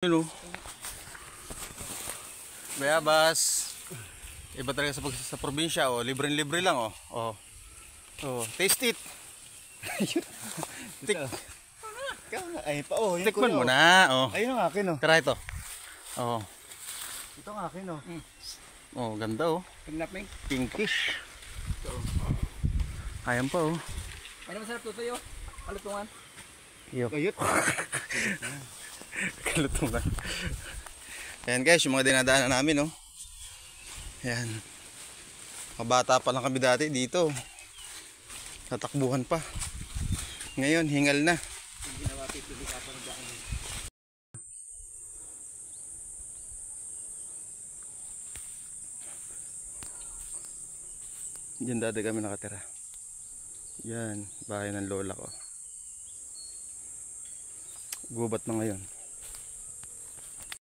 Yun o. Bayabas. Iba talaga sa probinsya o. Libre-libre lang o. Oh. Oh, taste it. Ay pa oh, Tikman mo na. Oh. Ayun ang akin oh. Tara ito. Oh. Ito ang akin oh. Oh, ganda oh. Pinkish. Ayan pa oh. Ano masarap to tayo? Kalutungan. Yo. Ayun. Kalutungan. Ayan guys, yung mga dinadaanan namin oh. Ayan. Kabata pa lang kami dati dito. Tatakbuhan pa. Ngayon, hingal na. Diyan dati kami nakatira. Yan, bahay ng lola ko. Gubat na ngayon.